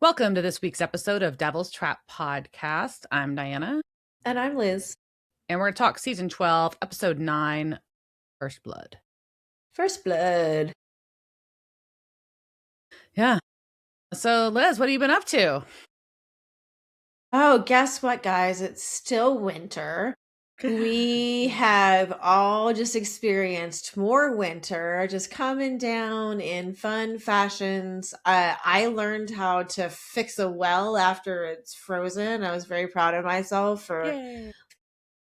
Welcome to this week's episode of Devil's Trap Podcast. I'm Diana. And I'm Liz. And we're going to talk season 12, episode 9, First Blood. First Blood. Yeah. So, Liz, what have you been up to? Oh, guess what, guys? It's still winter. We have all just experienced more winter, just coming down in fun fashions. I learned how to fix a well after it's frozen. I was very proud of myself for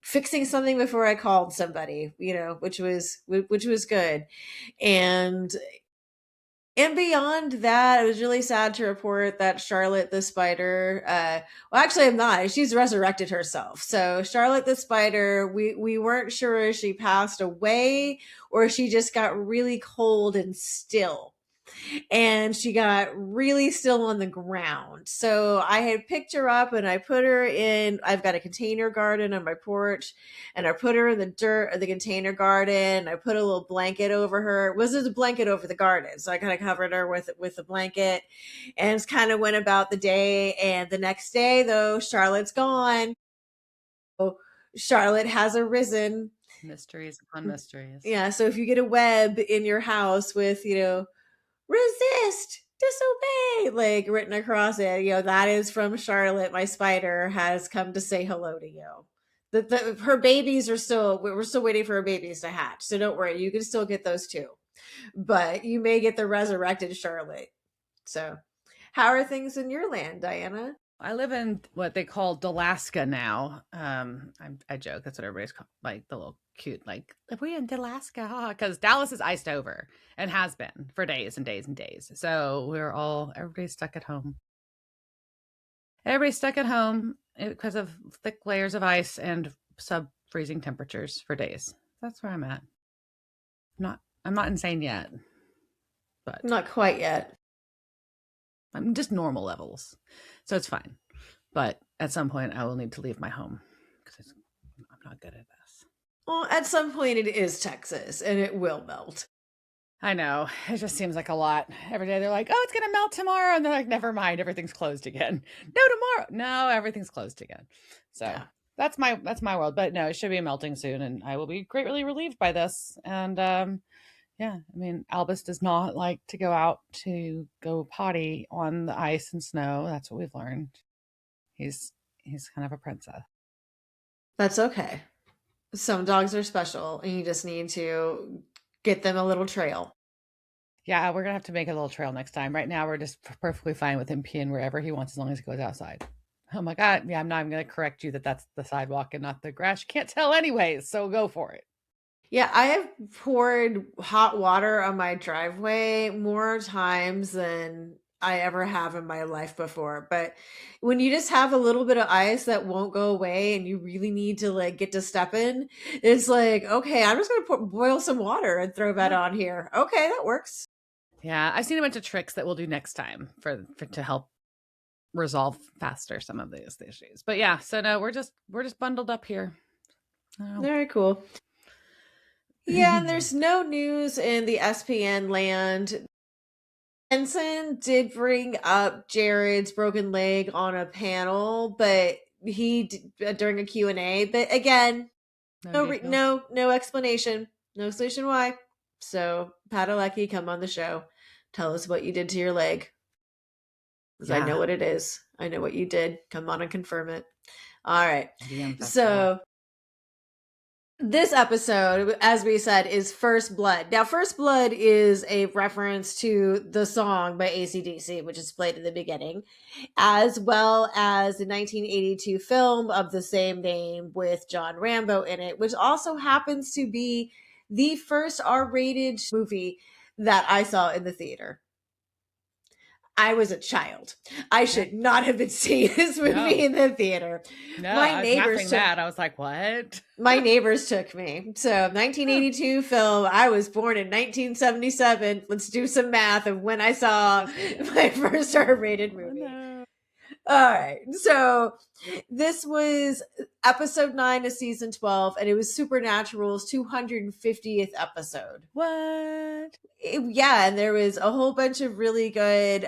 fixing something before I called somebody, which was good. And beyond that, it was really sad to report that Charlotte the Spider, well, actually, I'm not. She's resurrected herself. So Charlotte the Spider, we weren't sure if she passed away or she just got really cold and still. And she got really still on the ground. So I had picked her up and I put her in, I've got a container garden on my porch, and I put her in the dirt of the container garden. I put a little blanket over her. It wasn't a blanket over the garden. So I kind of covered her with a blanket and kind of went about the day. And the next day, though, Charlotte's gone. So Charlotte has arisen. Mysteries upon mysteries. Yeah. So if you get a web in your house with, resist, disobey, like written across it, that is from Charlotte, my spider, has come to say hello to you. Her babies we're still waiting for her babies to hatch. So don't worry, you can still get those too. But you may get the resurrected Charlotte. So how are things in your land, Diana? I live in what they call Dalaska now. I joke. That's what everybody's called, like the little cute, like we're in Dalaska, because Dallas is iced over and has been for days and days and days. So everybody's stuck at home. Everybody's stuck at home because of thick layers of ice and sub-freezing temperatures for days. That's where I'm at. I'm not insane yet, but Not quite yet. I'm just normal levels. So it's fine. But at some point, I will need to leave my home because I'm not good at this. Well, at some point, it is Texas and it will melt. I know. It just seems like a lot. Every day they're like, oh, it's going to melt tomorrow. And they're like, never mind. Everything's closed again. No, tomorrow. No, everything's closed again. So yeah. That's my world. But no, it should be melting soon. And I will be greatly relieved by this. And yeah, I mean, Albus does not like to go out to go potty on the ice and snow. That's what we've learned. He's kind of a princess. That's okay. Some dogs are special and you just need to get them a little trail. Yeah, we're going to have to make a little trail next time. Right now, we're just perfectly fine with him peeing wherever he wants as long as he goes outside. Oh my God. Yeah, I'm not even going to correct you that's the sidewalk and not the grass. You can't tell anyways, so go for it. Yeah, I have poured hot water on my driveway more times than I ever have in my life before. But when you just have a little bit of ice that won't go away and you really need to like get to step in, it's like, okay, I'm just going to boil some water and throw that on here. Okay, that works. Yeah, I've seen a bunch of tricks that we'll do next time for to help resolve faster some of these issues. But yeah, so no, we're just bundled up here. Very cool. Yeah, and there's no news in the SPN land. Benson did bring up Jared's broken leg on a panel, but during a Q&A. But again, no explanation, no solution why. So Padalecki, come on the show, tell us what you did to your leg. Because I know what it is. I know what you did. Come on and confirm it. All right. So this episode, as we said, is First Blood. Now, First Blood is a reference to the song by AC/DC, which is played in the beginning, as well as the 1982 film of the same name with John Rambo in it, which also happens to be the first R-rated movie that I saw in the theater. I was a child. I should not have been seeing this movie in the theater. No, my neighbors I was like, what? My neighbors took me. So 1982 film. I was born in 1977. Let's do some math of when I saw my first R-rated movie. Oh, no. All right. So this was episode 9 of season 12, and it was Supernatural's 250th episode. What? Yeah, and there was a whole bunch of really good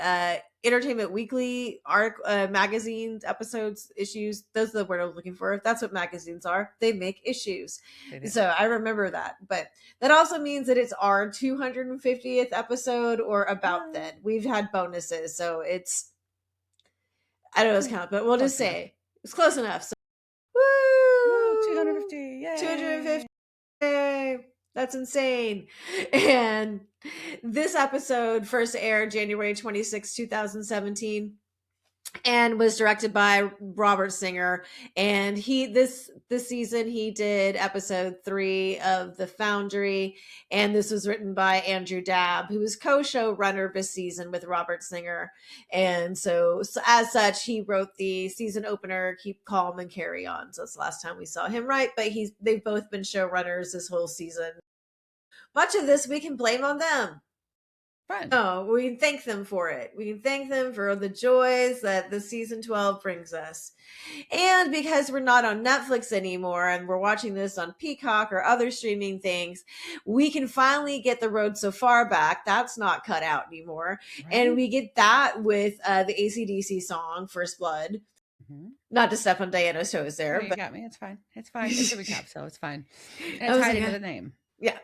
Entertainment Weekly magazines, episodes, issues. Those are the word I was looking for. That's what magazines are. They make issues. So I remember that. But that also means that it's our 250th episode or about then. We've had bonuses. So it's, I don't know what's count, but we'll just say it's close enough. So, woo! 250. Yay! 250. Yay! That's insane. And this episode first aired January 26, 2017 and was directed by Robert Singer. And this season he did episode 3 of The Foundry, and this was written by Andrew Dabb, who was co-showrunner this season with Robert Singer. And so as such, he wrote the season opener, Keep Calm and Carry On. So it's the last time we saw him write, but they've both been showrunners this whole season. Much of this we can blame on them. Fun. No, we can thank them for it. We can thank them for the joys that the season 12 brings us. And because we're not on Netflix anymore and we're watching this on Peacock or other streaming things, we can finally get The Road So Far back. That's not cut out anymore. Right. And we get that with the AC/DC song, First Blood. Mm-hmm. Not to step on Diana's toes there. No, you got me. It's fine. It's fine. It's a recap, so it's fine. And it's hiding with a name. Yeah.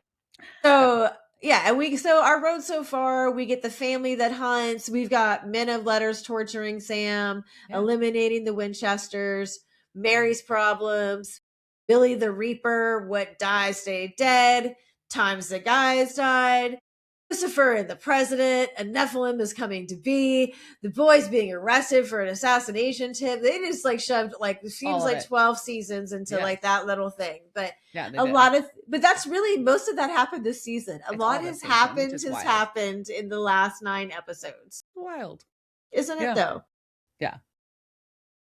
So... yeah, and so our road so far, we get the family that hunts. We've got men of letters torturing Sam, eliminating the Winchesters, Mary's problems, Billy the Reaper, what dies stay dead, times the guys died, Lucifer and the president, a Nephilim is coming to be, the boys being arrested for an assassination tip. They just shoved it seems like 12 seasons into that little thing. But but that's really, most of that happened this season. A lot has happened in the last 9 episodes. Wild. Isn't it though? Yeah.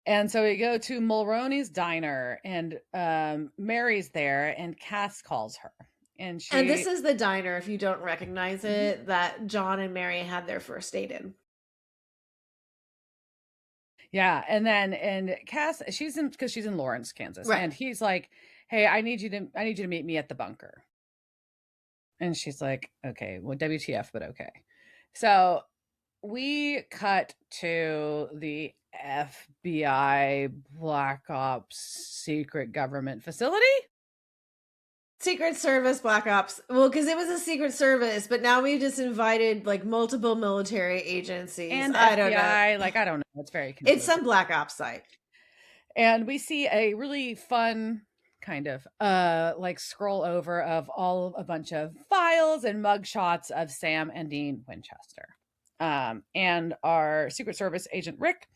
And so we go to Mulroney's diner, and Mary's there, and Cass calls her. And this is the diner, if you don't recognize it, that John and Mary had their first date in. Yeah, and Cass, she's in Lawrence, Kansas, right. And he's like, "Hey, I need you to meet me at the bunker." And she's like, "Okay, well, WTF, but okay." So we cut to the FBI Black Ops secret government facility. Secret Service Black Ops. Well, because it was a Secret Service, but now we've just invited multiple military agencies and I don't know. I don't know. It's very confusing. It's some Black Ops site, and we see a really fun kind of scroll over of a bunch of files and mugshots of Sam and Dean Winchester. And our Secret Service agent Rick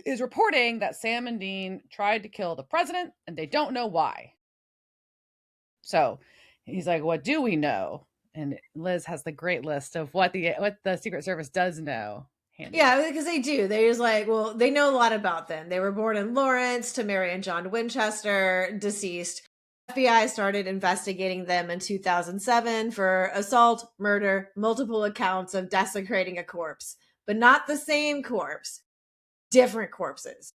is reporting that Sam and Dean tried to kill the president, and they don't know why. So he's like, "What do we know?" And Liz has the great list of what the Secret Service does know. Yeah, because they do. They're just they know a lot about them. They were born in Lawrence to Mary and John Winchester, deceased. FBI started investigating them in 2007 for assault, murder, multiple accounts of desecrating a corpse, but not the same corpse, different corpses.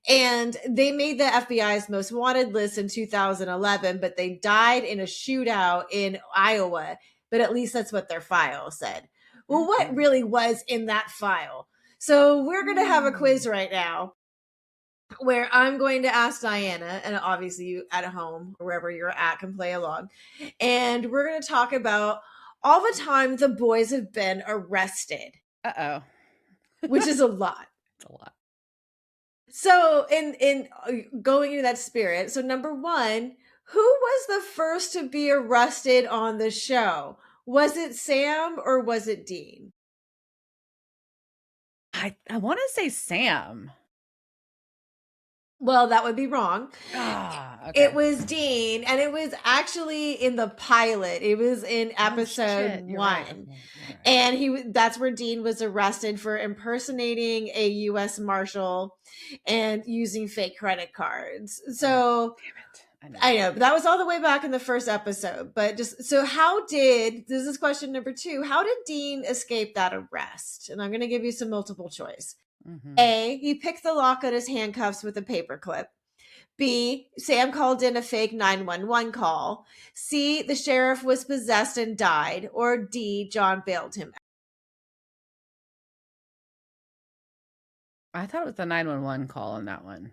And they made the FBI's most wanted list in 2011, but they died in a shootout in Iowa. But at least that's what their file said. Well, what really was in that file? So we're going to have a quiz right now where I'm going to ask Diana, and obviously you at home, wherever you're at, can play along. And we're going to talk about all the time the boys have been arrested. Uh-oh. Which is a lot. It's a lot. So in going into that spirit, so number 1, who was the first to be arrested on the show? Was it Sam or was it Dean? I want to say Sam. Well, that would be wrong. Okay. It was Dean, and it was actually in the pilot. It was in episode 1. Right. And that's where Dean was arrested for impersonating a U.S. Marshal and using fake credit cards. So I know, but that was all the way back in the first episode. But this is question number 2. How did Dean escape that arrest? And I'm going to give you some multiple choice. Mm-hmm. A, he picked the lock on his handcuffs with a paperclip. B, Sam called in a fake 911 call. C, the sheriff was possessed and died. Or D, John bailed him out. I thought it was the 911 call on that one.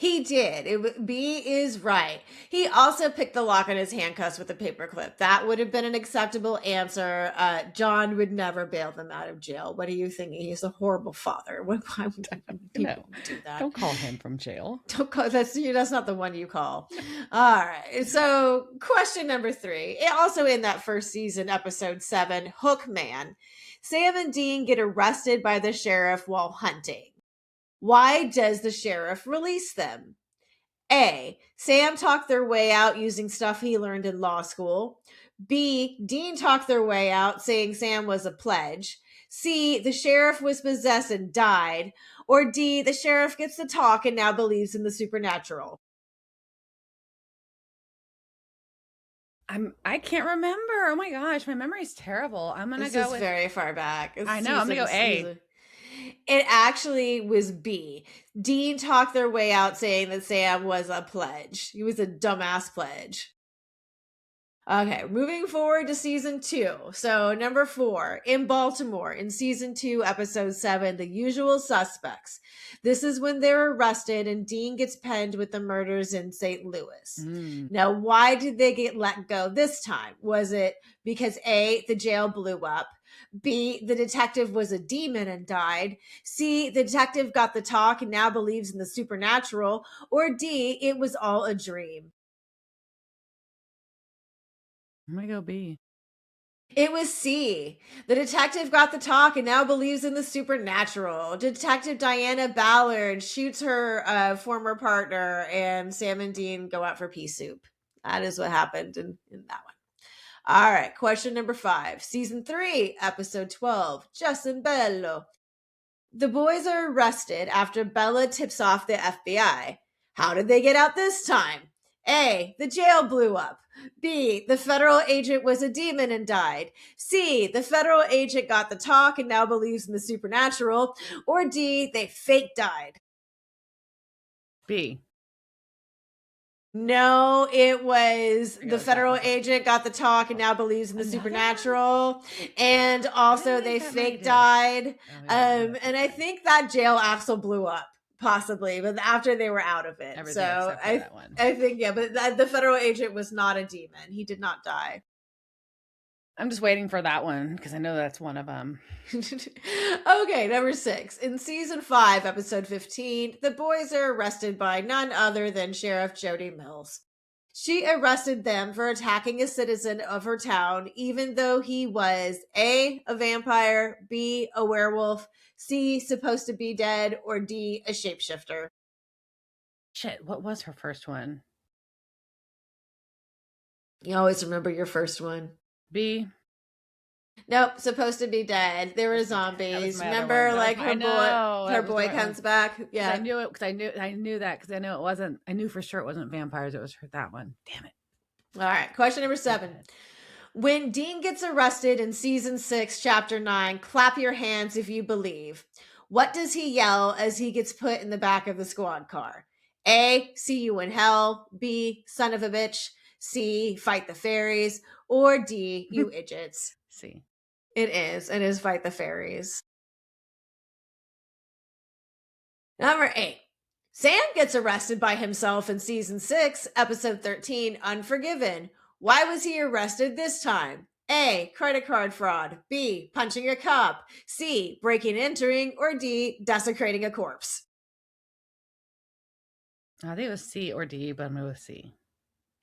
He did. B is right. He also picked the lock on his handcuffs with a paperclip. That would have been an acceptable answer. John would never bail them out of jail. What are you thinking? He's a horrible father. Why would people do that? Don't call him from jail. Don't call that's not the one you call. All right. So question number 3. Also in that first season, episode 7, Hookman. Sam and Dean get arrested by the sheriff while hunting. Why does the sheriff release them? A. Sam talked their way out using stuff he learned in law school. B. Dean talked their way out saying Sam was a pledge. C. The sheriff was possessed and died. Or D. The sheriff gets to talk and now believes in the supernatural. I can't remember. Oh my gosh, my memory's terrible. I'm gonna go with very far back. I know. I'm gonna go A. It actually was B. Dean talked their way out saying that Sam was a pledge. He was a dumbass pledge. Okay, moving forward to season 2. So, number 4, in Baltimore, in season 2, episode 7, The Usual Suspects. This is when they're arrested and Dean gets penned with the murders in St. Louis. Now, why did they get let go this time? Was it because A, the jail blew up? B, the detective was a demon and died? C, the detective got the talk and now believes in the supernatural? Or D, it was all a dream? I'm gonna go B. It was C. The detective got the talk and now believes in the supernatural. Detective Diana Ballard shoots her former partner, and Sam and Dean go out for pea soup. That is what happened in that one. All right, question number 5. Season 3, episode 12, Jess and Bello. The boys are arrested after Bella tips off the FBI. How did they get out this time? A. The jail blew up. B. The federal agent was a demon and died. C. The federal agent got the talk and now believes in the supernatural. Or D. They fake died. B. No, it was the federal agent got the talk and now believes in the supernatural. And also they fake died. And I think that jail axle blew up. Possibly, but after they were out of it. Everything so that one. I think, yeah, but the federal agent was not a demon. He did not die. I'm just waiting for that one because I know that's one of them. Okay, number 6. In season 5, episode 15, the boys are arrested by none other than Sheriff Jody Mills. She arrested them for attacking a citizen of her town, even though he was A, a vampire, B, a werewolf, C, supposed to be dead, or D, a shapeshifter. Shit, what was her first one? You always remember your first one. B. Nope, supposed to be dead. There were zombies. Remember, like her boy comes back. Yeah, I knew it because I knew that because I know it wasn't. I knew for sure it wasn't vampires. It was that one. Damn it. All right, question number 7. When Dean gets arrested in season 6, chapter 9, clap your hands if you believe. What does he yell as he gets put in the back of the squad car? A, see you in hell. B, son of a bitch. C, fight the fairies. Or D, you idiots. C. It is fight the fairies. Number 8. Sam gets arrested by himself in season 6, episode 13, Unforgiven. Why was he arrested this time? A, credit card fraud. B, punching a cop. C, breaking and entering. Or D, desecrating a corpse. I think it was C or D, but I'm going with C.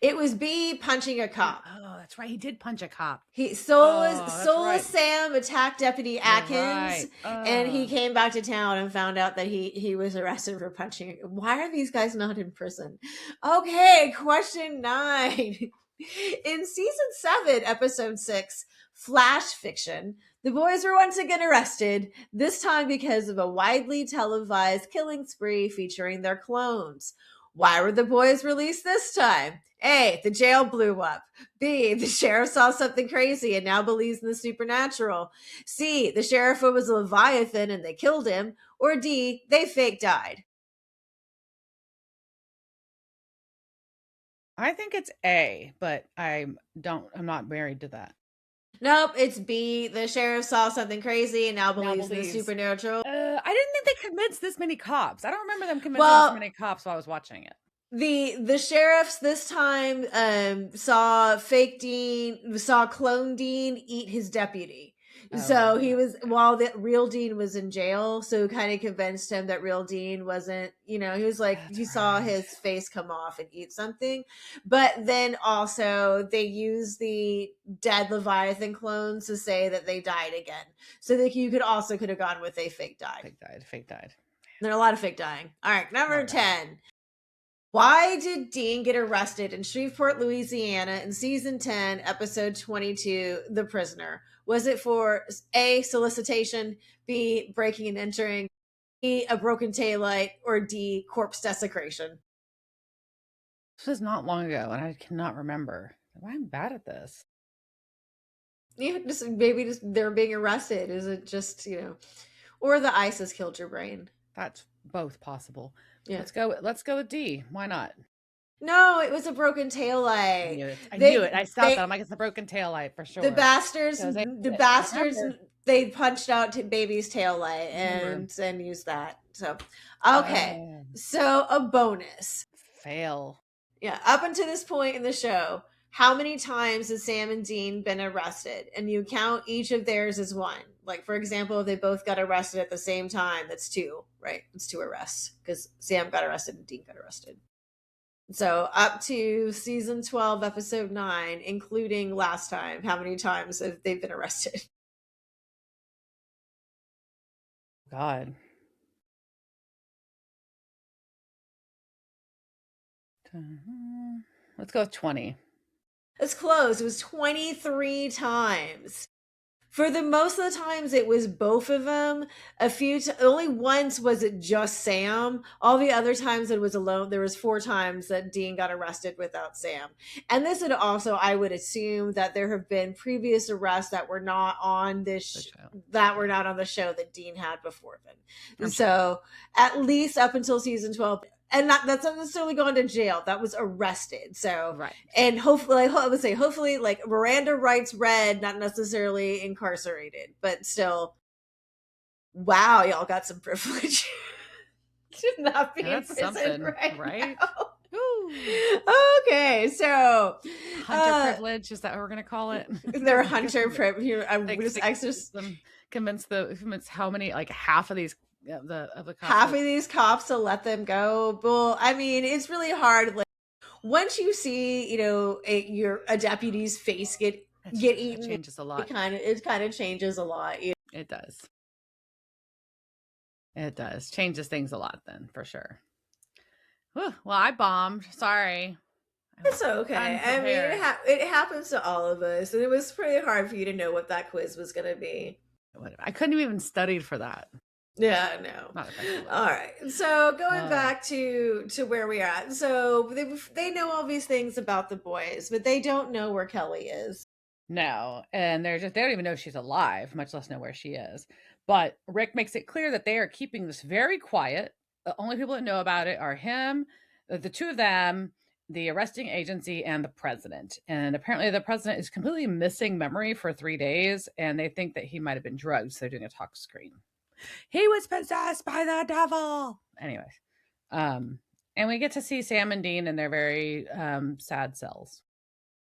It was B, punching a cop. Oh, that's right. He did punch a cop. Soulless Sam attacked Deputy Atkins, and he came back to town and found out that he was arrested for punching. Why are these guys not in prison? Okay, question 9. In season 7, episode 6, Flash Fiction, the boys were once again arrested, this time because of a widely televised killing spree featuring their clones. Why were the boys released this time? A, the jail blew up. B, the sheriff saw something crazy and now believes in the supernatural. C, the sheriff was a Leviathan and they killed him. Or D, they fake died. I think it's A, but I'm not married to that. Nope, it's B. The sheriff saw something crazy and now Now believes in the believes. supernatural. I didn't think they convinced this many cops. I don't remember them convincing this Well, many cops while I was watching it. the sheriffs this time saw clone Dean eat his deputy. Oh, So okay. he was, while the real Dean was in jail, so kind of convinced him that real Dean wasn't, he was like, That's he saw right. his face come off and eat something. But then also they used the dead Leviathan clones to say that they died again. So that you could have gone with a fake die. Fake died. Fake died. There are a lot of fake dying. All right, A lot number of dying. 10. Why did Dean get arrested in Shreveport, Louisiana in season 10, episode 22, The Prisoner? Was it for A, solicitation, B, breaking and entering, C, a broken taillight, or D, corpse desecration? This was not long ago, and I cannot remember. Why I'm bad at this. Yeah, just maybe just they're being arrested. Is it just, or the ice has killed your brain? That's both possible. Yeah. Let's go with D. Why not? No, it was a broken I taillight. knew it. I knew it. They I stopped that. I'm they like, it's a broken tail light for the sure. bastards Because I the knew it. I bastards remember. they punched out baby's tail light I remember. and used that. So okay, Oh, so a bonus. fail. Yeah, up until this point in the show, how many times has Sam and Dean been arrested? And you count each of theirs as one. Like, for example, if they both got arrested at the same time, that's two, right? It's two arrests because Sam got arrested and Dean got arrested. So up to season 12, episode 9, including last time, how many times have they been arrested? God. Let's go with 20. It's close. It was 23 times. For the most of the times, it was both of them. Only once was it just Sam. All the other times it was alone. There was 4 times that Dean got arrested without Sam. And this would also, I would assume that there have been previous arrests that were not on The show. that were not on the show that Dean had before then. I'm sure. So at least up until season 12, and that's not necessarily going to jail. That was arrested. So, Right. and hopefully, I would say, hopefully, like Miranda rights read, not necessarily incarcerated, but still, wow, y'all got some privilege. Should not be Yeah, in that's prison something, right right? now. Ooh. Okay, so Hunter privilege, is that what we're gonna call it? they're hunter privilege. I Like, just exercise. convince how many, like half of these of the cops. Half of these cops to let them go. Well, I mean, it's really hard. Like once you see, a deputy's face get That eaten, changes a lot. it kind of changes a lot. It does. It does. Changes things a lot then, for sure. Whew, well, I bombed. Sorry. I was It's okay. I mean, unprepared. it happens to all of us, and it was pretty hard for you to know what that quiz was going to be. I couldn't have even studied for that. Yeah, no. Not effectively. All right. So going back to where we are at. So they know all these things about the boys, but they don't know where Kelly is. No, and they don't even know she's alive, much less know where she is. But Rick makes it clear that they are keeping this very quiet. The only people that know about it are him, the two of them, the arresting agency, and the president. And apparently, the president is completely missing memory for 3 days, and they think that he might have been drugged. So they're doing a talk screen. He was possessed by the devil. Anyways, and we get to see Sam and Dean in their very sad cells.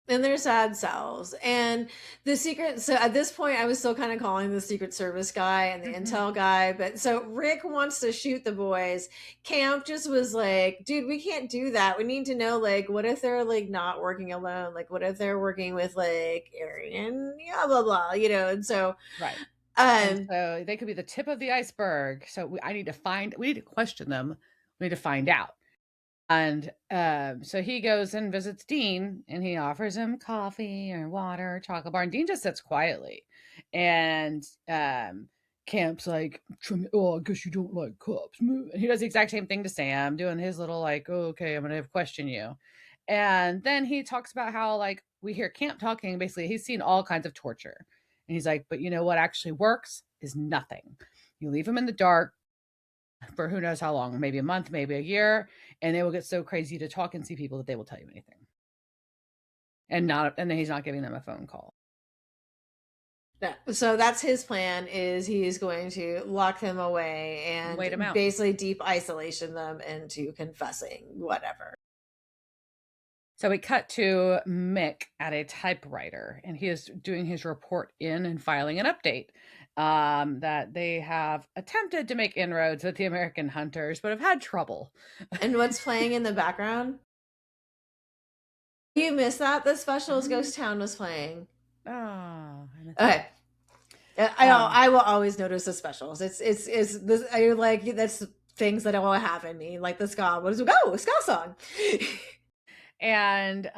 In their sad selves. And the secret, so at this point, I was still kind of calling the Secret Service guy and the intel guy. But so Rick wants to shoot the boys. Camp just was like, dude, we can't do that. We need to know, like, what if they're like not working alone? Like, what if they're working with like Arian? Yeah, blah, blah, and so. Right. And so they could be the tip of the iceberg. So we need to question them. We need to find out. And so he goes and visits Dean, and he offers him coffee or water or chocolate bar. And Dean just sits quietly. And Camp's like, oh, I guess you don't like cops. And he does the exact same thing to Sam, doing his little like, oh, okay, I'm going to question you. And then he talks about how, like, we hear Camp talking. Basically, he's seen all kinds of torture. And he's like, but you know what actually works is nothing. You leave them in the dark for who knows how long, maybe a month, maybe a year, and they will get so crazy to talk and see people that they will tell you anything. And then he's not giving them a phone call. Yeah. So that's his plan, is he's going to lock them away Wait him and out. basically deep isolation them into confessing whatever. So we cut to Mick at a typewriter, and he is doing his report in and filing an update that they have attempted to make inroads with the American hunters, but have had trouble. And what's playing in the background? You missed that? The specials Um, Ghost Town was playing. oh, I missed that. Okay. I will always notice the specials. It's this, I like, that's things that I will have in me, like the ska. What is it? Oh, a ska song. And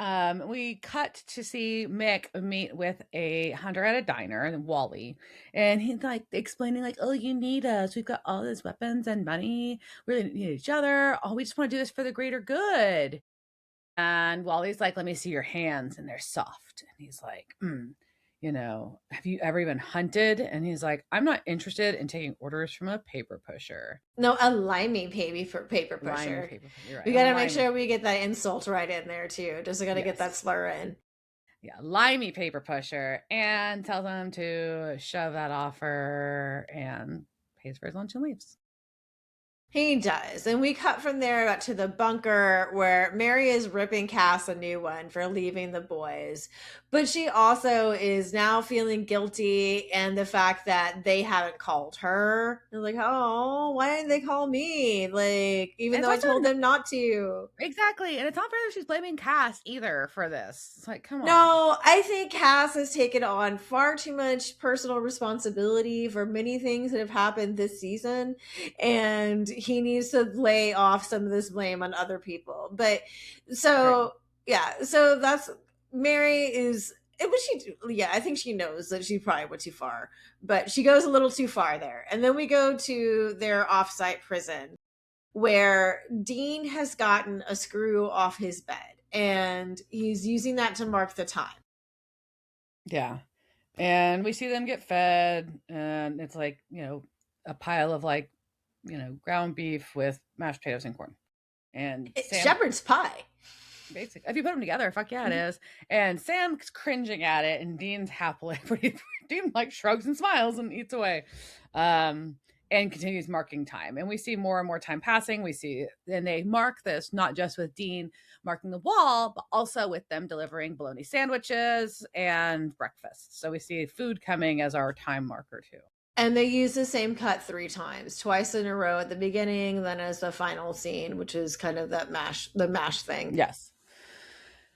we cut to see Mick meet with a hunter at a diner, and Wally, and he's like explaining, like, "Oh, you need us. We've got all these weapons and money. We really need each other. Oh, we just want to do this for the greater good." And Wally's like, "Let me see your hands," and they're soft. And he's like, "Have you ever even hunted?" And he's like, "I'm not interested in taking orders from a paper pusher." No, a limey baby for paper Limey pusher. paper. You're We right. A got to make limey. sure we get that insult right in there too. Just got to get that Yes. slur in. Yeah, limey paper pusher, and tells him to shove that offer and pays for his lunch and leaves. He does. And we cut from there back to the bunker where Mary is ripping Cass a new one for leaving the boys. But she also is now feeling guilty, and the fact that they haven't called her. They're like, oh, why didn't they call me? Like, even And it's though I also told them not to. exactly, and it's not fair that she's blaming Cass either for this. It's like, come on. No, I think Cass has taken on far too much personal responsibility for many things that have happened this season, and he needs to lay off some of this blame on other people. But Agreed. so yeah, so that's Mary is. But she, yeah, I think she knows that she probably went too far, but she goes a little too far there. And then we go to their offsite prison where Dean has gotten a screw off his bed and he's using that to mark the time. Yeah. And we see them get fed, and it's like, a pile of like, ground beef with mashed potatoes and corn. And Sam, Shepherd's pie. basically, if you put them together, fuck yeah, it is. And Sam's cringing at it, and Dean's happily, Dean like shrugs and smiles and eats away. Um, and continues marking time. And we see more and more time passing. We see, and they mark this not just with Dean marking the wall, but also with them delivering bologna sandwiches and breakfast. So we see food coming as our time marker too. And they use the same cut 3 times, twice in a row at the beginning, then as the final scene, which is kind of the mash thing. Yes.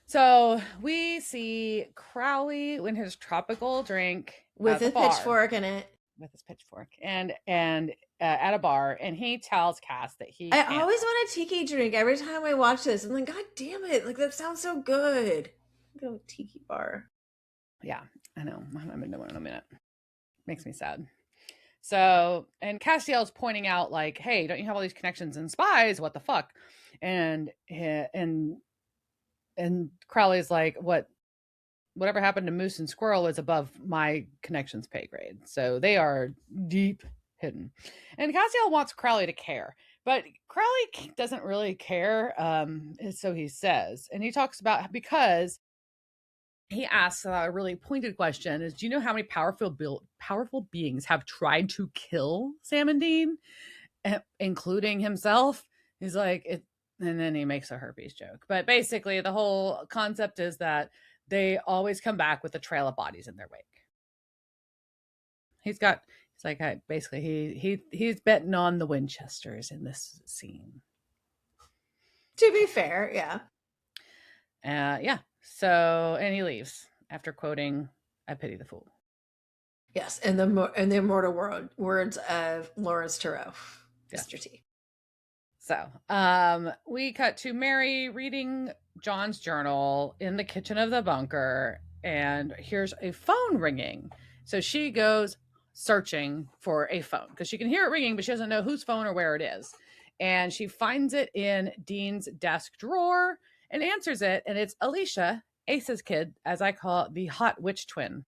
So we see Crowley in his tropical drink With at the a bar pitchfork in it. with his pitchfork, and at a bar, and he tells Cass that he I can't. always want a tiki drink every time I watch this. I'm like, God damn it. Like, that sounds so good. Go tiki bar. Yeah, I know. I'm into one in a minute. Makes me sad. So, and Castiel's pointing out, like, "Hey, don't you have all these connections and spies? What the fuck?" And and Crowley's like, Whatever happened to Moose and Squirrel is above my connections pay grade. So they are deep hidden." And Castiel wants Crowley to care, but Crowley doesn't really care. So he says, and he talks about, because he asks a really pointed question: "Is, do you know how many powerful beings have tried to kill Sam and Dean, including himself?" He's like, "It," and then he makes a herpes joke. But basically, the whole concept is that they always come back with a trail of bodies in their wake. He's got. He's like, basically, he's betting on the Winchesters in this scene. To be fair, yeah. Yeah. So, and he leaves after quoting, "I pity the fool." Yes, and the immortal words of Lawrence Turow, Yeah. Mr. T. So, we cut to Mary reading John's journal in the kitchen of the bunker, and here's a phone ringing. So she goes searching for a phone because she can hear it ringing, but she doesn't know whose phone or where it is. And she finds it in Dean's desk drawer and answers it, and it's Alicia, Ace's kid, as I call it, the hot witch twin.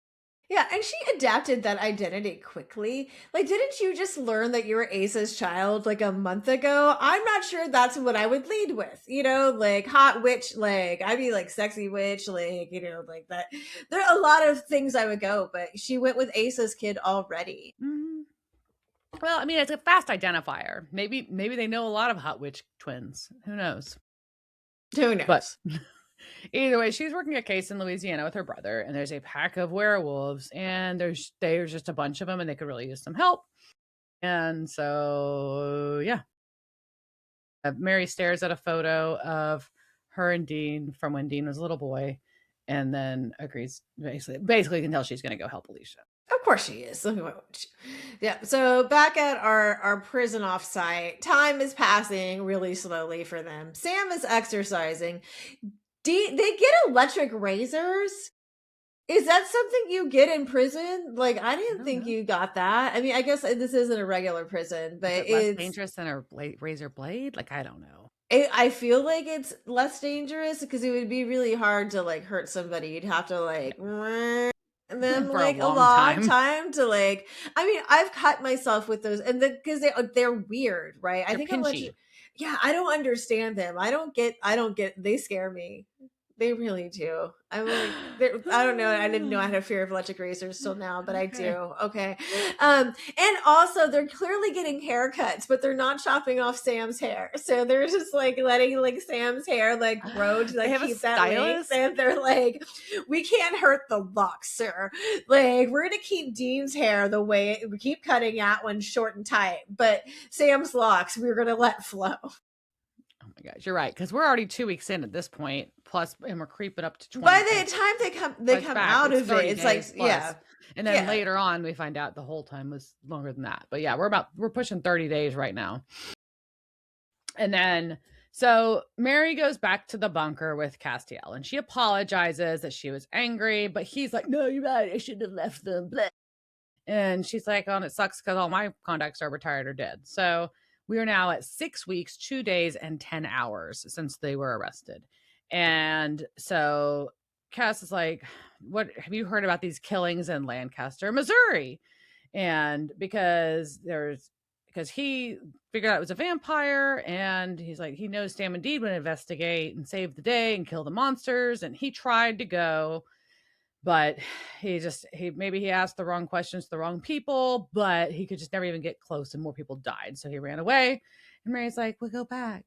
Yeah, and she adapted that identity quickly. Like, didn't you just learn that you were Asa's child like a month ago? I'm not sure that's what I would lead with. Like hot witch, like I'd be like sexy witch, like like that. There are a lot of things I would go, but she went with Asa's kid already. Mhm. Well, I mean, it's a fast identifier. Maybe they know a lot of Hot Witch twins. Who knows? Who But knows? either way, she's working a case in Louisiana with her brother, and there's a pack of werewolves, and there's just a bunch of them, and they could really use some help. And so, yeah, Mary stares at a photo of her and Dean from when Dean was a little boy, and then agrees. Basically, you can tell she's going to go help Alicia. Of course she is. Yeah. So back at our prison offsite, time is passing really slowly for them. Sam is exercising. They get electric razors. Is that something you get in prison? Like, I I didn't don't think know. you got that. I mean, I guess this isn't a regular prison, but Is it less dangerous than a razor blade? Like, I don't know. I feel like it's less dangerous because it would be really hard to like hurt somebody. You'd have to like them For a like a long long time. time to like. I mean, I've cut myself with those, and because they're weird, right? I They're think pinchy. yeah, I don't understand them. I don't get. They scare me. They really do. I'm like, I don't know. I didn't know I had a fear of electric razors till now, but I do. Okay. Okay. And also they're clearly getting haircuts, but they're not chopping off Sam's hair. So they're just like letting like Sam's hair like grow to They like have a keep that length. stylist? And they're like, we can't hurt the locks, sir. Like, we're gonna keep Dean's hair the way we keep cutting that one short and tight, but Sam's locks we're gonna let flow. Oh my gosh, you're right. Because we're already 2 weeks in at this point, plus, and we're creeping up to By 20. the time they It's come back. out It's of it, 30 it's like, days yeah. plus. And then Yeah. later on, we find out the whole time was longer than that. But yeah, we're pushing 30 days right now. And then, so Mary goes back to the bunker with Castiel, and she apologizes that she was angry, but he's like, no, you're right. I shouldn't have left them. Bleh. And she's like, oh, and it sucks because all my contacts are retired or dead. So we are now at 6 weeks, 2 days, and 10 hours since they were arrested. And so Cass is like, what have you heard about these killings in Lancaster, Missouri? And because he figured out it was a vampire, and he's like, he knows Sam and Deed would investigate and save the day and kill the monsters. And he tried to go, but he asked the wrong questions to the wrong people, but he could just never even get close, and more people died. So he ran away. And Mary's like, we'll go back.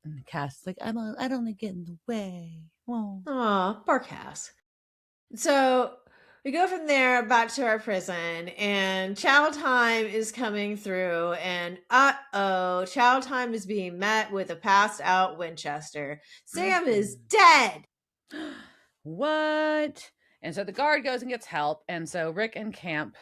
And Cass is like, I don't want to get in the way. Oh. Aw, poor Cass. So we go from there back to our prison, and Chow Time is coming through, and Chow Time is being met with a passed out Winchester. Sam is dead. What? And so the guard goes and gets help. And so Rick and Camp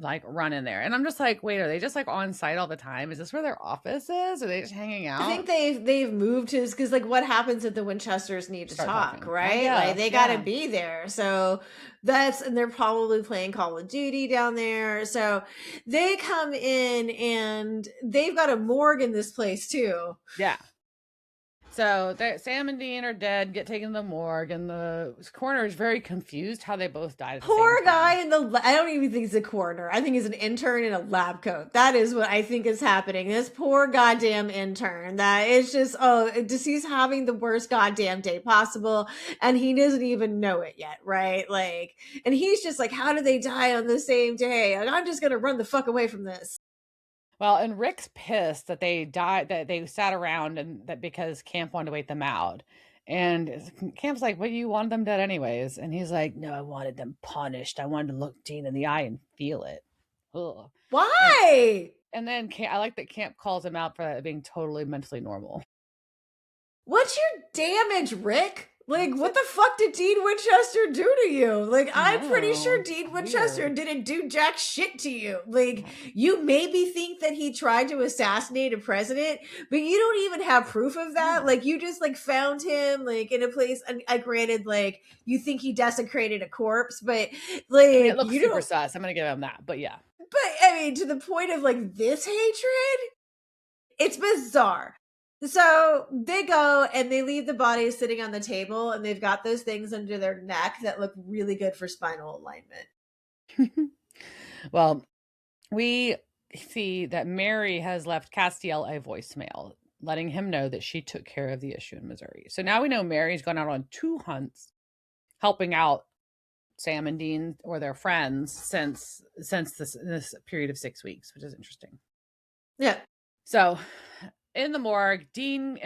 like run in there. And I'm just like, wait, are they just like on site all the time? Is this where their office is? Are they just hanging out? I think they've moved his because like what happens if the Winchesters need to talk, talking. right? Like they gotta be there. So and they're probably playing Call of Duty down there. So they come in and they've got a morgue in this place too. Yeah. So Sam and Dean are dead, get taken to the morgue, and the coroner is very confused how they both died. At the Poor same time. guy in the I don't even think he's a coroner. I think he's an intern in a lab coat. That is what I think is happening. This poor goddamn intern. That is just he's having the worst goddamn day possible, and he doesn't even know it yet, right? Like, and he's just like, how did they die on the same day? Like, I'm just gonna run the fuck away from this. Well, and Rick's pissed that they died, that they sat around, and that because Camp wanted to wait them out. And Camp's like, well, you wanted them dead anyways. And he's like, no, I wanted them punished. I wanted to look Dean in the eye and feel it. Ugh. Why? And then I like that Camp calls him out for being totally mentally normal. What's your damage, Rick? Like, what the fuck did Dean Winchester do to you? Like, I'm pretty sure Dean Winchester didn't do jack shit to you. Like, you maybe think that he tried to assassinate a president, but you don't even have proof of that. Like, you just, like, found him, like, in a place, I granted, like, you think he desecrated a corpse, but, like, it looks super sus. I'm gonna give him that, but yeah. But, I mean, to the point of, like, this hatred, it's bizarre. So they go and they leave the bodies sitting on the table, and they've got those things under their neck that look really good for spinal alignment. Well, we see that Mary has left Castiel a voicemail letting him know that she took care of the issue in Missouri. So now we know Mary's gone out on 2 hunts helping out Sam and Dean or their friends since this period of 6 weeks, which is interesting. Yeah. So in the morgue, Dean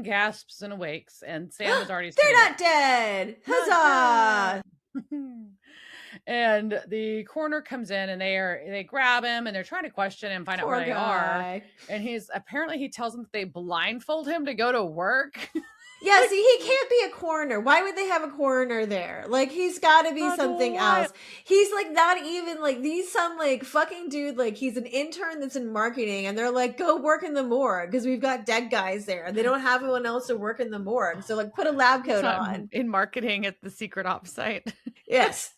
gasps and awakes, and Sam is already They're not dead. Huzzah! And the coroner comes in, and they grab him, and they're trying to question him, find out where they are. And he tells them that they blindfold him to go to work. Yeah, see, he can't be a coroner. Why would they have a coroner there? Like, he's got to be something else. He's like not even like he's some like fucking dude. Like, he's an intern that's in marketing, and they're like, go work in the morgue because we've got dead guys there, and they don't have anyone else to work in the morgue. So like, put a lab coat on. In marketing at the secret ops site. Yes.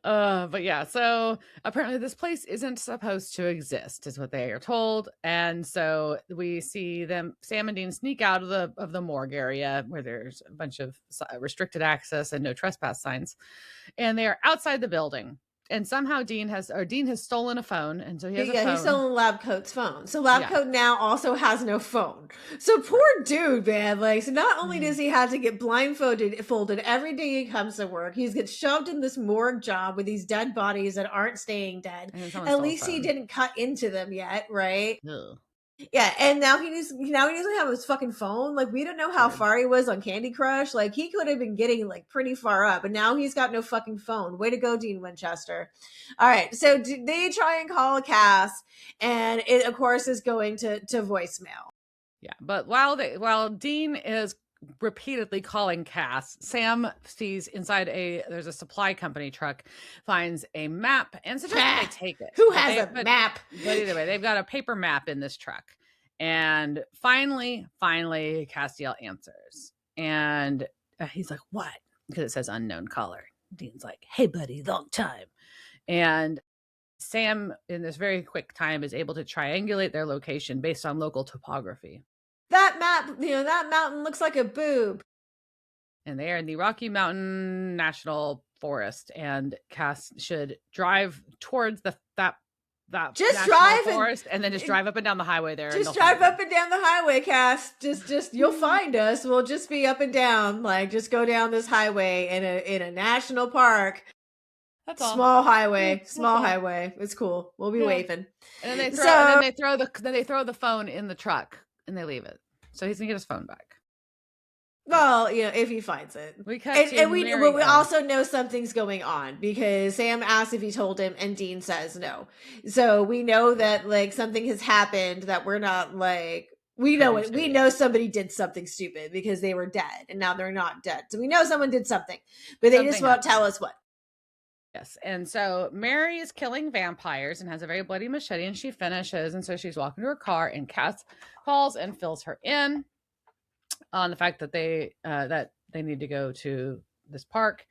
But yeah, so apparently this place isn't supposed to exist, is what they are told. And so we see Sam and Dean sneak out of the morgue area where there's a bunch of restricted access and no trespass signs, and they are outside the building. And somehow Dean has stolen a phone, and so he has a phone. He's stolen Labcoat's phone. So Labcoat now also has no phone. So poor dude, man. Like, so not only does he have to get blindfolded every day he comes to work, he gets shoved in this morgue job with these dead bodies that aren't staying dead. At least he didn't cut into them yet, right? Ugh. Yeah, and now he doesn't have his fucking phone. Like, we don't know how far he was on Candy Crush. Like, he could have been getting like pretty far up, and now he's got no fucking phone. Way to go, Dean Winchester. All right, so they try and call Cass, and it of course is going to voicemail. Yeah, but while Dean is repeatedly calling Cass, Sam sees there's a supply company truck, finds a map, and suggests they take it. Who has a map? But either way, they've got a paper map in this truck. And finally, Castiel answers. And he's like, what? Because it says unknown caller. Dean's like, hey, buddy, long time. And Sam, in this very quick time, is able to triangulate their location based on local topography. That map, that mountain looks like a boob. And they are in the Rocky Mountain National Forest, and Cass should drive towards that just drive forest, and then just drive up and down the highway there. Just drive up and down the highway, Cass. Just you'll find us. We'll just be up and down. Like, just go down this highway in a national park. That's all. Small highway. It's cool. We'll be waving. And then they throw the phone in the truck, and they leave it. So he's gonna get his phone back. Well, if he finds it. We also know something's going on because Sam asks if he told him, and Dean says no. So we know that like something has happened that we're not like we know it. We know somebody did something stupid because they were dead and now they're not dead. So we know someone did something, but they just won't tell us what. Yes. And so Mary is killing vampires and has a very bloody machete, and she finishes. And so she's walking to her car, and Cass calls and fills her in on the fact that they need to go to this park.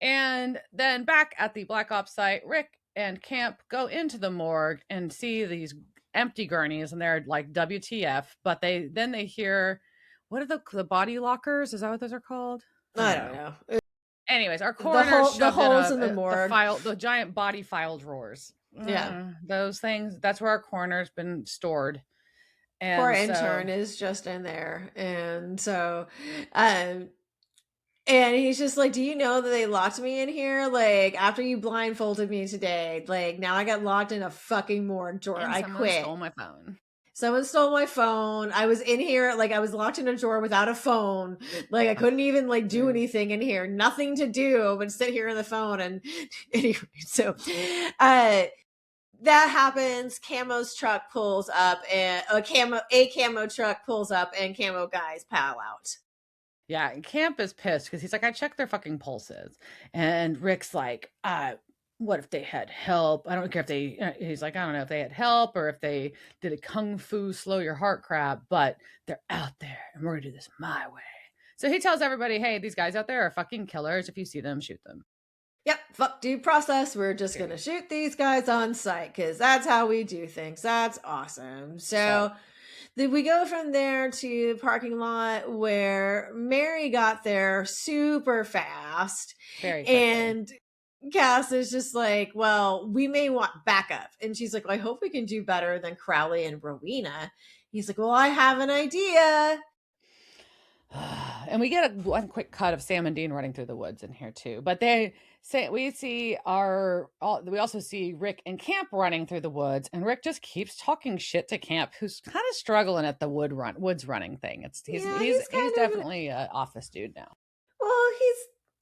And then back at the Black Ops site, Rick and Camp go into the morgue and see these empty gurneys, and they're like WTF. But they hear, what are the body lockers? Is that what those are called? I don't know. Anyways, our coroner the holes in the morgue, the giant body file drawers. Yeah, those things. That's where our coroner's been stored. And poor intern is just in there, and so, and he's just like, "Do you know that they locked me in here? Like, after you blindfolded me today, like now I got locked in a fucking morgue drawer. I quit. Stole my phone." Someone stole my phone. I was in here, like I was locked in a drawer without a phone. Like I couldn't even like do anything in here. Nothing to do but sit here on the phone. And anyway, so that happens. Camo's truck pulls up, and a camo truck pulls up, and camo guys pal out. Yeah, and Camp is pissed because he's like, I checked their fucking pulses. And Rick's like, what if they had help? I don't care if he's like, I don't know if they had help or if they did a kung fu slow your heart crap, but they're out there and we're gonna do this my way. So he tells everybody, hey, these guys out there are fucking killers. If you see them, shoot them. Yep, fuck due process. We're just gonna shoot these guys on sight because that's how we do things. That's awesome. So Then we go from there to the parking lot where Mary got there super fast. Very quickly. And Cass is just like, well, we may want backup. And she's like, well, I hope we can do better than Crowley and Rowena. He's like, well, I have an idea. And we get one quick cut of Sam and Dean running through the woods in here too. But they say we also see Rick and Camp running through the woods, and Rick just keeps talking shit to Camp, who's kind of struggling at the woods running thing. Yeah, He's definitely an office dude now. well, he's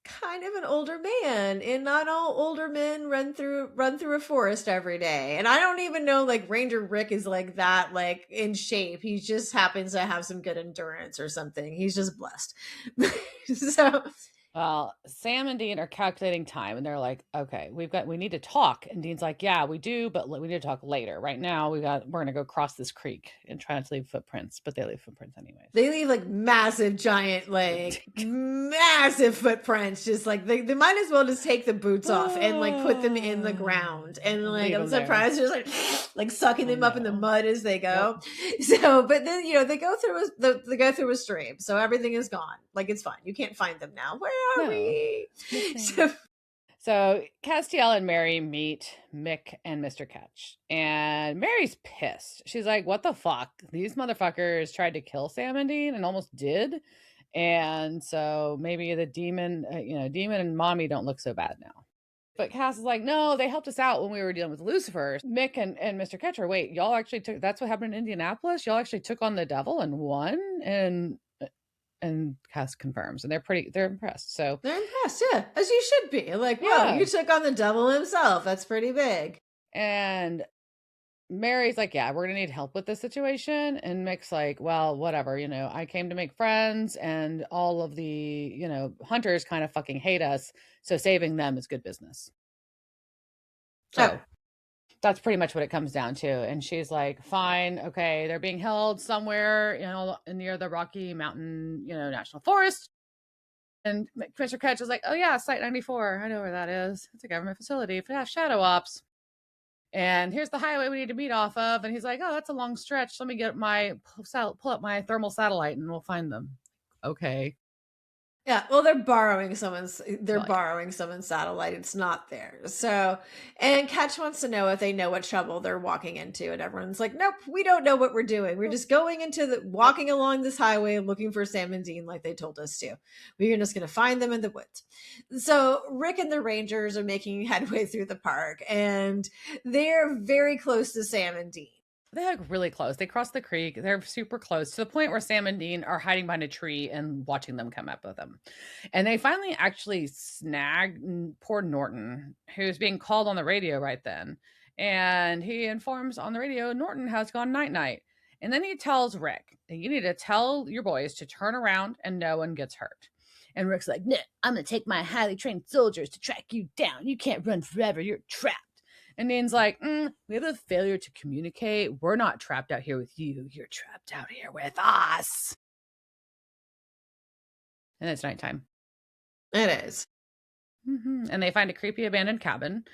kind of an older man, and not all older men run through a forest every day. And I don't even know like Ranger Rick is like that, like in shape. He just happens to have some good endurance or something. He's just blessed. So Well, Sam and Dean are calculating time, and they're like, "Okay, we need to talk." And Dean's like, "Yeah, we do, but we need to talk later. Right now, we're gonna go cross this creek and try not to leave footprints, but they leave footprints anyways." they leave like massive, giant, like massive footprints. Just like they might as well just take the boots off and like put them in the ground. And like Leave I'm 'em there. surprised, just like sucking I them up in the know. mud as they go. So, but then they go through a stream, so everything is gone. Like it's fine. You can't find them now. Where are No. we? Missing. So Castiel and Mary meet Mick and Mr. Ketch, and Mary's pissed. She's like, "What the fuck? These motherfuckers tried to kill Sam and Dean and almost did." And so maybe the demon, demon and mommy don't look so bad now. But Cass is like, no, they helped us out when we were dealing with Lucifer. Mick and Mr. Ketcher, wait, y'all actually that's what happened in Indianapolis? Y'all actually took on the devil and won? And Cass confirms, and they're impressed. So they're impressed, yeah, as you should be. Like, yeah. wow, you took on the devil himself. That's pretty big. And Mary's like, yeah, we're gonna need help with this situation. And Mick's like, well, whatever, I came to make friends, and all of the, hunters kind of fucking hate us. So saving them is good business. So that's pretty much what it comes down to. And she's like, fine, okay, they're being held somewhere, near the Rocky Mountain, National Forest. And Commissioner Ketch is like, oh yeah, Site 94. I know where that is. It's a government facility for shadow ops. And here's the highway we need to meet off of. And he's like, oh, that's a long stretch. Let me pull up my thermal satellite and we'll find them. Okay. Yeah, well, they're borrowing someone's satellite. It's not theirs. So, and Ketch wants to know if they know what trouble they're walking into, and everyone's like, "Nope, we don't know what we're doing. We're just going walking along this highway looking for Sam and Dean, like they told us to. We're just going to find them in the woods." So, Rick and the Rangers are making headway through the park, and they're very close to Sam and Dean. They're like really close. They cross the creek. They're super close to the point where Sam and Dean are hiding behind a tree and watching them come up with them. And they finally actually snag poor Norton, who's being called on the radio right then. And he informs on the radio Norton has gone night-night. And then he tells Rick, you need to tell your boys to turn around and no one gets hurt. And Rick's like, no, I'm going to take my highly trained soldiers to track you down. You can't run forever. You're trapped. And Dean's like, we have a failure to communicate. We're not trapped out here with you. You're trapped out here with us. And it's nighttime. It is. Mm-hmm. And they find a creepy abandoned cabin.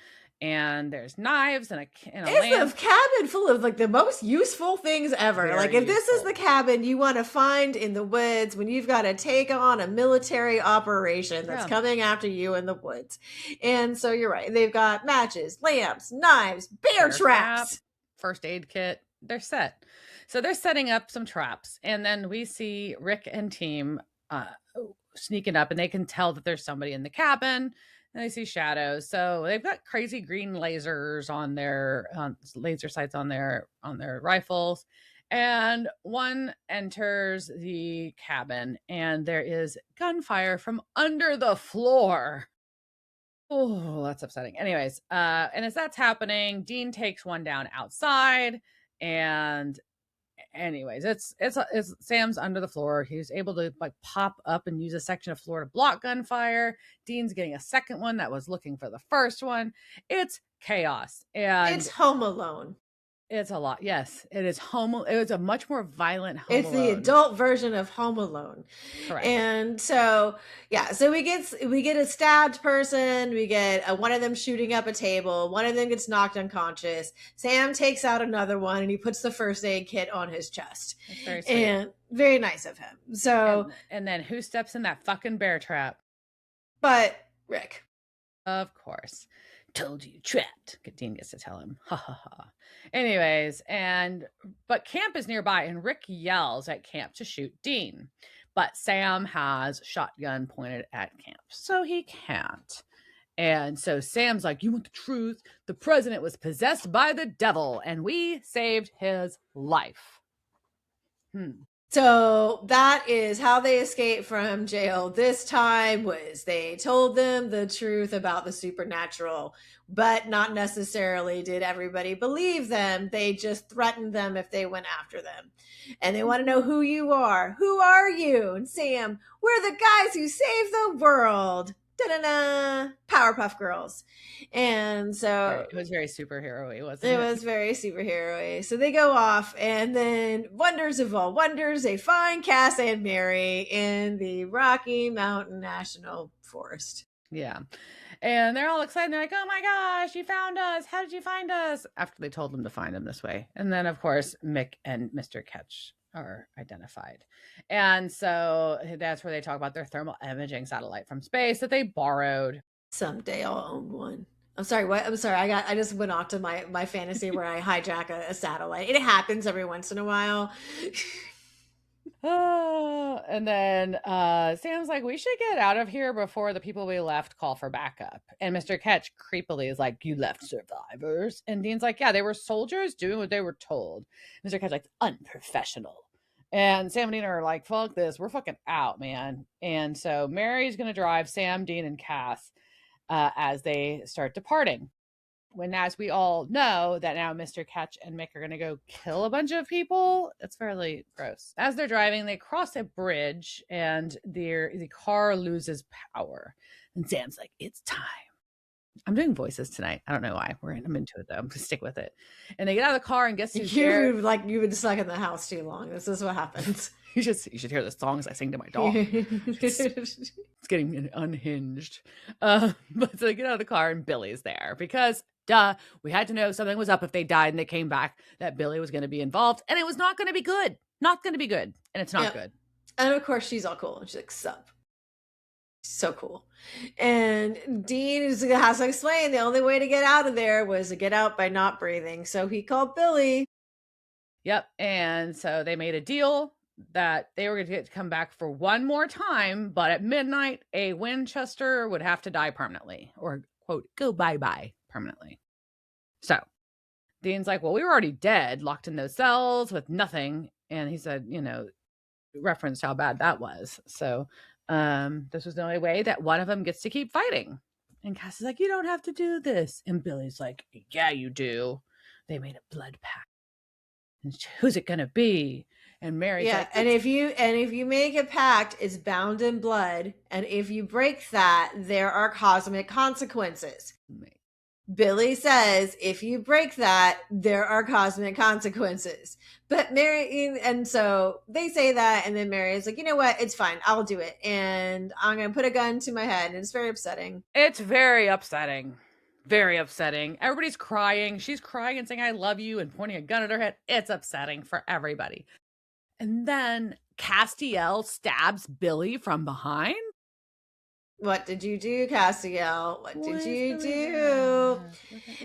And there's knives and a it's a cabin full of like the most useful things ever. Very like if this is the cabin you want to find in the woods when you've got to take on a military operation that's coming after you in the woods. And so you're right. They've got matches, lamps, knives, bear traps, first aid kit. They're set. So they're setting up some traps. And then we see Rick and team sneaking up, and they can tell that there's somebody in the cabin. And they see shadows. So they've got crazy green lasers on their laser sights on their rifles. And one enters the cabin, and there is gunfire from under the floor. Oh, that's upsetting. Anyways, and as that's happening, Dean takes one down outside, and anyways, it's Sam's under the floor. He's able to like pop up and use a section of floor to block gunfire. Dean's getting a second one that was looking for the first one. It's chaos. And it's Home Alone. It's a lot. Yes, it is it was a much more violent Home It's the Alone. adult version of Home Alone. Correct. And so, yeah, so we get a stabbed person, we get one of them shooting up a table, one of them gets knocked unconscious. Sam takes out another one and he puts the first aid kit on his chest. That's very sweet. And very nice of him. So, And then who steps in that fucking bear trap? but Rick. Of course. Told you, trapped. Dean gets to tell him. Ha ha ha. Anyways, but Camp is nearby, and Rick yells at Camp to shoot Dean. But Sam has shotgun pointed at Camp, so he can't. And so Sam's like, "You want the truth? The president was possessed by the devil, and we saved his life." So that is how they escaped from jail this time. Was they told them the truth about the supernatural, but not necessarily did everybody believe them. They just threatened them if they went after them. And they want to know who you are. Who are you? And Sam, we're the guys who saved the world. Da-da-da. Powerpuff Girls. And so It was very superhero-y, wasn't it it? was very superhero-y. So they go off, and then wonders of all wonders, they find Cass and Mary in the Rocky Mountain National Forest. Yeah. And they're all excited. They're like, "Oh my gosh, you found us. How did you find us?" After they told them to find them this way. And then, of course, Mick and Mr. Ketch are identified. And so that's where they talk about their thermal imaging satellite from space that they borrowed. Someday I'll own one. I'm sorry, what? I'm sorry. I just went off to my fantasy where I hijack a satellite. It happens every once in a while. Oh, and then Sam's like, "We should get out of here before the people we left call for backup." And Mr. Ketch creepily is like, "You left survivors?" And Dean's like, "Yeah, they were soldiers doing what they were told." Mr. Ketch like, "Unprofessional." And Sam and Dean are like, "Fuck this, we're fucking out, man." And so Mary's gonna drive Sam, Dean, and Cass as they start departing. When, as we all know, that now Mr. Ketch and Mick are going to go kill a bunch of people. It's fairly gross. As they're driving, they cross a bridge and the car loses power. And Sam's like, "It's time." I'm doing voices tonight. I don't know why. I'm into it though. I'm gonna stick with it. And they get out of the car, and guess who's there? You've been stuck in the house too long. This is what happens. You should hear the songs I sing to my dog. It's getting unhinged. But so they get out of the car, and Billy's there because duh, we had to know something was up if they died and they came back, that Billy was going to be involved, and it was not going to be good. Not going to be good. And it's not good. And of course, she's all cool. And she's like, "Sup." So cool. And Dean has to explain the only way to get out of there was to get out by not breathing. So he called Billy. Yep. And so they made a deal that they were going to get to come back for one more time, but at midnight, a Winchester would have to die permanently, or quote, go bye-bye permanently. So Dean's like, "Well, we were already dead, locked in those cells with nothing." And he said, referenced how bad that was. So this was the only way that one of them gets to keep fighting. And Cass is like, "You don't have to do this." And Billy's like, "Yeah, you do. They made a blood pact. And who's it gonna be?" And Mary's like, and if you make a pact, it's bound in blood, and if you break that, there are cosmic consequences. Billy says, if you break that, there are cosmic consequences. But Mary, and so they say that, and then Mary is like, "You know what? It's fine. I'll do it. And I'm going to put a gun to my head." And it's very upsetting. It's very upsetting. Very upsetting. Everybody's crying. She's crying and saying, "I love you," and pointing a gun at her head. It's upsetting for everybody. And then Castiel stabs Billy from behind. "What did you do, Castiel? What did you do?"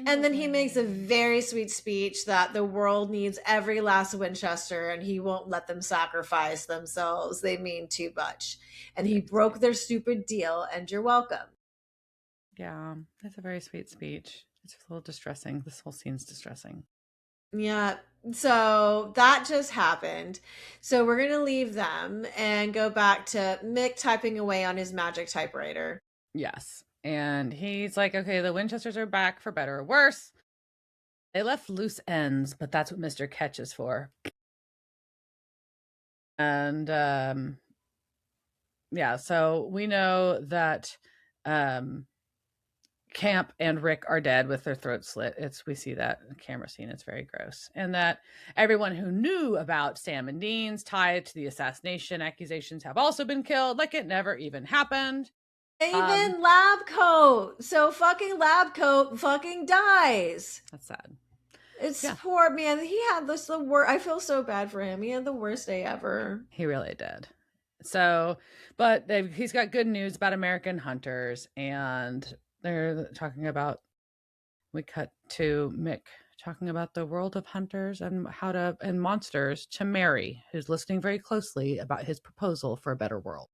And then he makes a very sweet speech that the world needs every last Winchester and he won't let them sacrifice themselves. They mean too much. And he broke their stupid deal, and you're welcome. Yeah, that's a very sweet speech. It's a little distressing. This whole scene's distressing. Yeah. So that just happened. So we're going to leave them and go back to Mick typing away on his magic typewriter. Yes. And he's like, "Okay, the Winchesters are back for better or worse. They left loose ends, but that's what Mr. Ketch is for." And yeah, so we know that Camp and Rick are dead with their throats slit. We see that in the camera scene. It's very gross. And that everyone who knew about Sam and Dean's tied to the assassination accusations have also been killed, like it never even happened. Even Lab Coat. So fucking Lab Coat fucking dies. That's sad. It's poor man. He had the worst. I feel so bad for him. He had the worst day ever. He really did. So, but he's got good news about American hunters, and they're talking about. We cut to Mick talking about the world of hunters and and monsters to Mary, who's listening very closely about his proposal for a better world.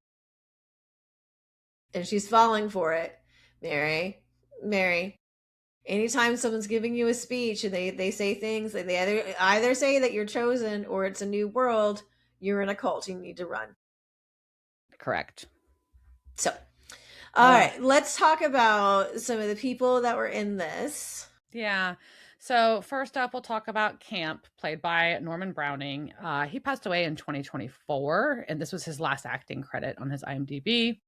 And she's falling for it. Mary, anytime someone's giving you a speech and they say things, they either say that you're chosen or it's a new world, you're in a cult, you need to run. Correct. So, all right, let's talk about some of the people that were in this. Yeah. So first up, we'll talk about Camp, played by Norman Browning. He passed away in 2024, and this was his last acting credit on his IMDb.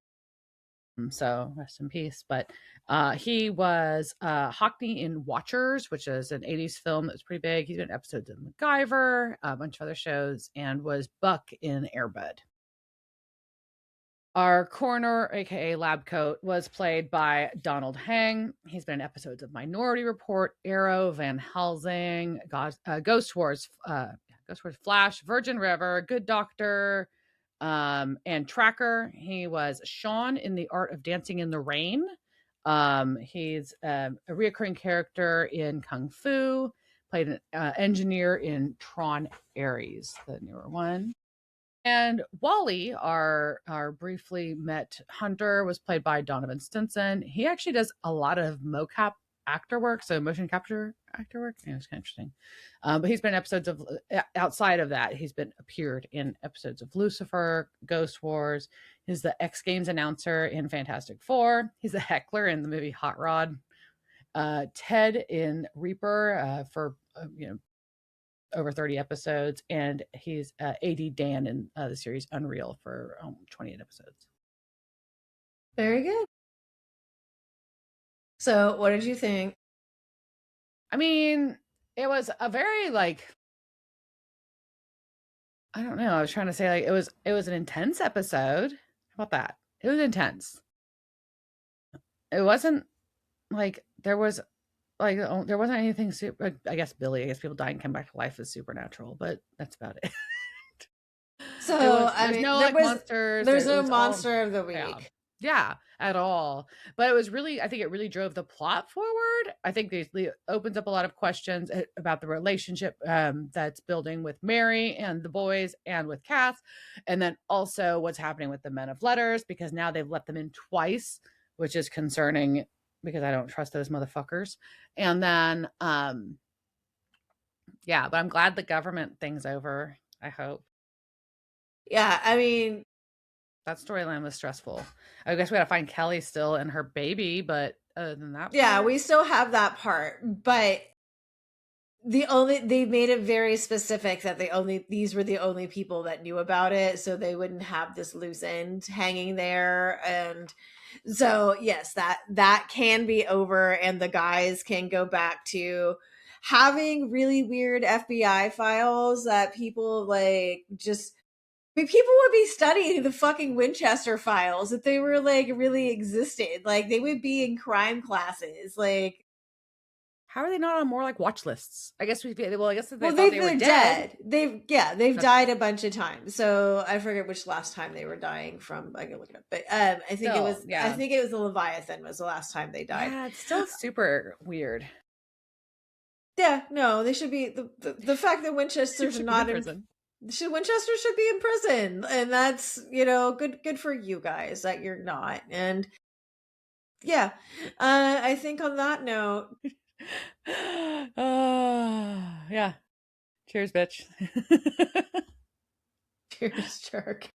So rest in peace. But he was Hockney in Watchers, which is an 80s film that was pretty big. He's been in episodes of MacGyver, a bunch of other shows, and was Buck in Air Bud. Our coroner, aka Lab Coat, was played by Donald Hang. He's been in episodes of Minority Report, Arrow, Van Helsing, Ghost Wars, Flash, Virgin River, Good Doctor, and Tracker. He was Sean in The Art of Dancing in the Rain. He's a reoccurring character in Kung Fu. Played an engineer in Tron Ares, the newer one. And Wally, our briefly met hunter, was played by Donovan Stinson. He actually does a lot of mocap actor work, so motion capture actor work. Yeah, it's kind of interesting. But he's been in episodes of, outside of that, he's appeared in episodes of Lucifer, Ghost Wars. He's the X Games announcer in Fantastic Four. He's a heckler in the movie Hot Rod. Ted in Reaper for over 30 episodes, and he's AD Dan in the series Unreal for 28 episodes. Very good. So what did you think? I mean, it was a very I don't know, I was trying to say it was an intense episode. How about that? It was intense. It wasn't there was there wasn't anything super. I guess people die and come back to life is supernatural, but that's about it. So there's monsters. There's no monster of the week. Yeah, at all. But I think it really drove the plot forward. I think it opens up a lot of questions about the relationship that's building with Mary and the boys and with Cass. And then also what's happening with the Men of Letters, because now they've let them in twice, which is concerning because I don't trust those motherfuckers. And then, but I'm glad the government thing's over, I hope. Yeah, I mean, that storyline was stressful. I guess we gotta find Kelly still and her baby, but other than that, yeah, we still have that part. But they made it very specific that these were the only people that knew about it, so they wouldn't have this loose end hanging there. And so yes, that can be over, and the guys can go back to having really weird FBI files that people just. I mean, people would be studying the fucking Winchester files if they were really existed. They would be in crime classes. How are they not on more watch lists? I guess they were dead. They've died a bunch of times. So I forget which last time they were dying from. I can look it up, but I think it was the Leviathan was the last time they died. Yeah, it's still super weird. Yeah, no, they should be the fact that Winchester's not in prison. Winchester should be in prison, and that's good for you guys that you're not. And yeah, I think on that note, yeah, cheers, bitch. Cheers, jerk.